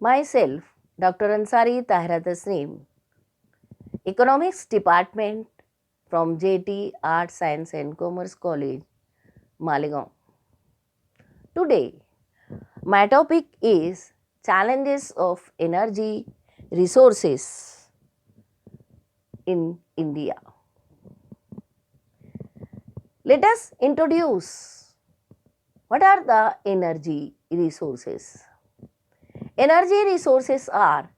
Myself, Dr. Ansari Tahira Tasneem, Economics Department from JT Arts, Science and Commerce College, Malegaon. Today, my topic is challenges of energy resources in India. Let us introduce what are the energy resources. Energy resources are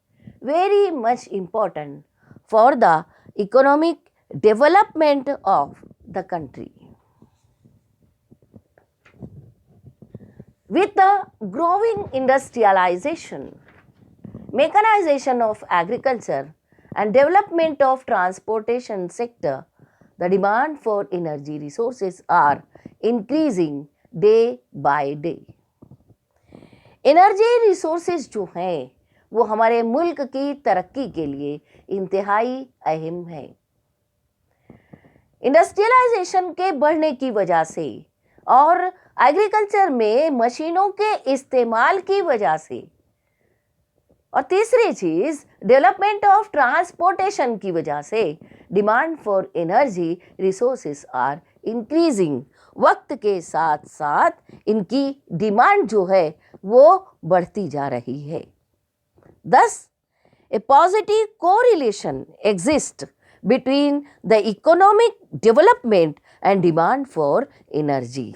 very much important for the economic development of the country. With the growing industrialization, mechanization of agriculture and development of transportation sector, the demand for energy resources are increasing day by day. Energy resources जो हैं वो हमारे मुल्क की तरक्की के लिए इंतहाई अहम है। इंडस्ट्रियलाइजेशन के बढ़ने की वजह से और एग्रीकल्चर में मशीनों के इस्तेमाल की वजह से और तीसरी चीज डेवलपमेंट ऑफ ट्रांसपोर्टेशन की वजह से demand for energy resources are increasing. वक्त के साथ साथ इनकी डिमांड जो है वो बढ़ती जा रही है। Thus, a positive correlation exists between the economic development and demand for energy.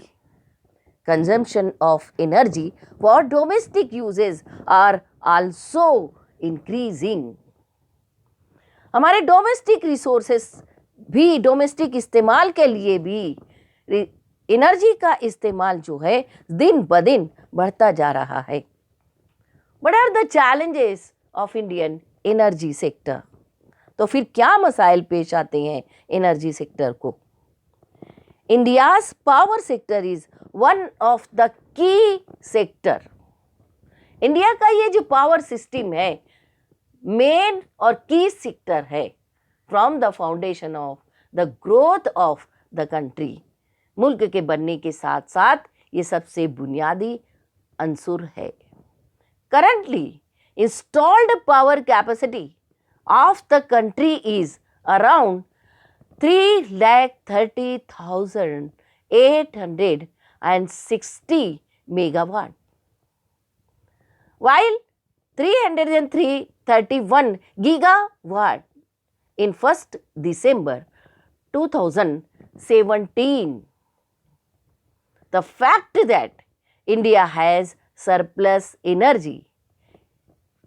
Consumption of energy for domestic uses are also increasing. हमारे डोमेस्टिक रिसोर्सेस भी डोमेस्टिक इस्तेमाल के लिए भी एनर्जी का इस्तेमाल जो है दिन ब दिन बढ़ता जा रहा है। What are the challenges of Indian energy sector? तो फिर क्या मसाइल पेश आते हैं एनर्जी सेक्टर को? India's power sector is one of the key sector. India का ये जो पावर सिस्टम है मेन और की सेक्टर है from the foundation of the growth of the country. मुल्क के बनने के साथ साथ ये सबसे बुनियादी अंसुर है। Currently installed power capacity of the country is around 3,30,860 megawatt, while 331 gigawatt in 1st December 2017. The fact that India has surplus energy,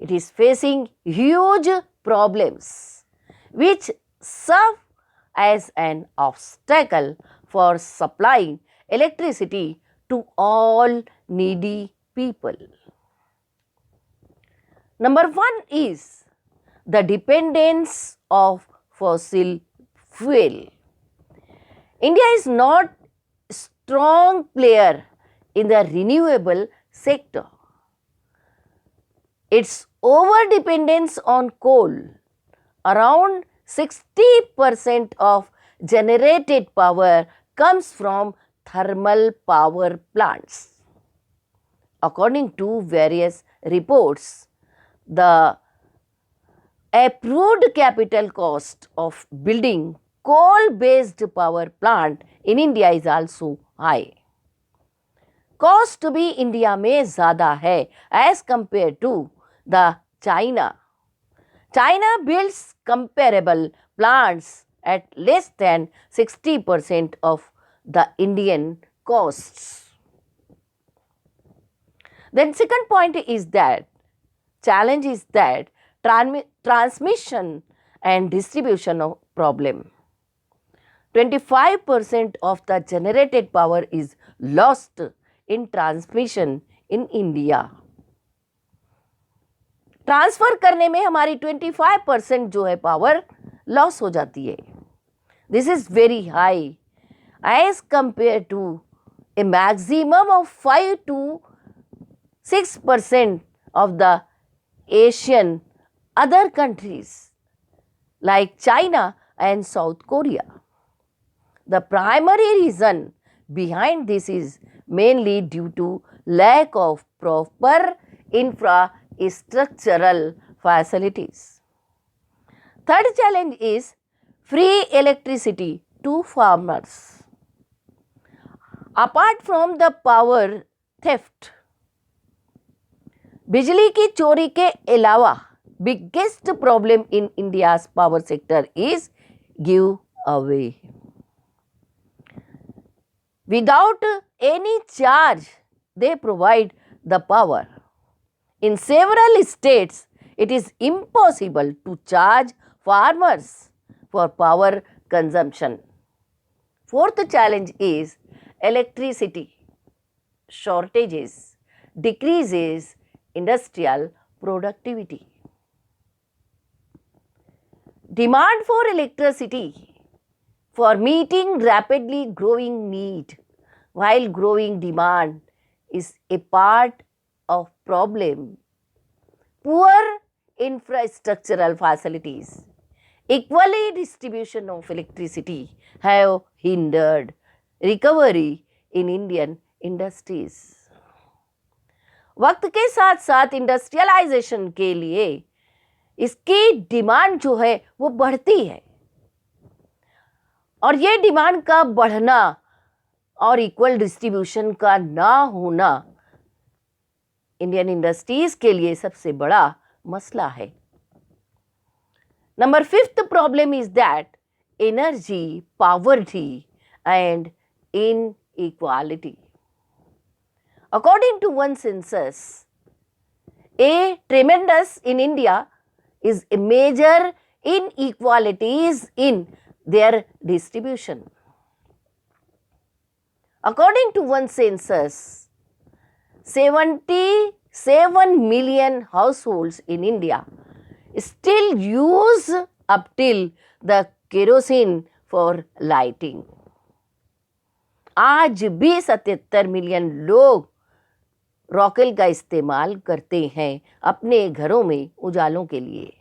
it is facing huge problems which serve as an obstacle for supplying electricity to all needy people. Number one is the dependence of fossil fuel. India is not a strong player in the renewable sector. Its over-dependence on coal, around 60% of generated power comes from thermal power plants. According to various reports, the approved capital cost of building coal-based power plant in India is also high. Cost भी India में ज़्यादा है as compared to the China. China builds comparable plants at less than 60% of the Indian costs. Then second point is that challenge is that transmission and distribution of problem. 25% of the generated power is lost in transmission in India. Transfer करने में हमारी 25% जो है power loss हो जाती है। This is very high as compare to a maximum of 5 to 6% of the Asian other countries like China and South Korea. The primary reason behind this is mainly due to lack of proper infra structural facilities. Third challenge is free electricity to farmers. Apart from the power theft, बिजली की चोरी के अलावा biggest problem in India's power sector is give away. Without any charge, they provide the power. In several states, it is impossible to charge farmers for power consumption. Fourth challenge is electricity shortages, decreases industrial productivity. Demand for electricity for meeting rapidly growing need, while growing demand is a part of problem. Poor infrastructural facilities, equally distribution of electricity have hindered recovery in Indian industries. वक्त के साथ साथ industrialisation के लिए इसकी demand जो है वो बढ़ती है, और ये डिमांड का बढ़ना और इक्वल डिस्ट्रीब्यूशन का ना होना इंडियन इंडस्ट्रीज के लिए सबसे बड़ा मसला है. Number fifth problem is that energy poverty and inequality. According to one census, a tremendous in India is a major inequalities in their distribution. According to one census, 77 million households in India still use up till the kerosene for lighting. आज भी 77 million लोग रॉकेल का इस्तेमाल करते हैं अपने घरों में उजालों के लिए.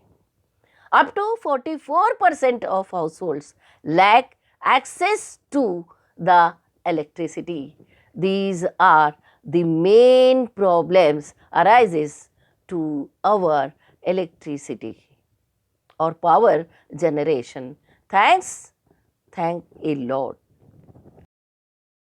Up to 44% of households lack access to the electricity. These are the main problems arises to our electricity or power generation. Thank a lot.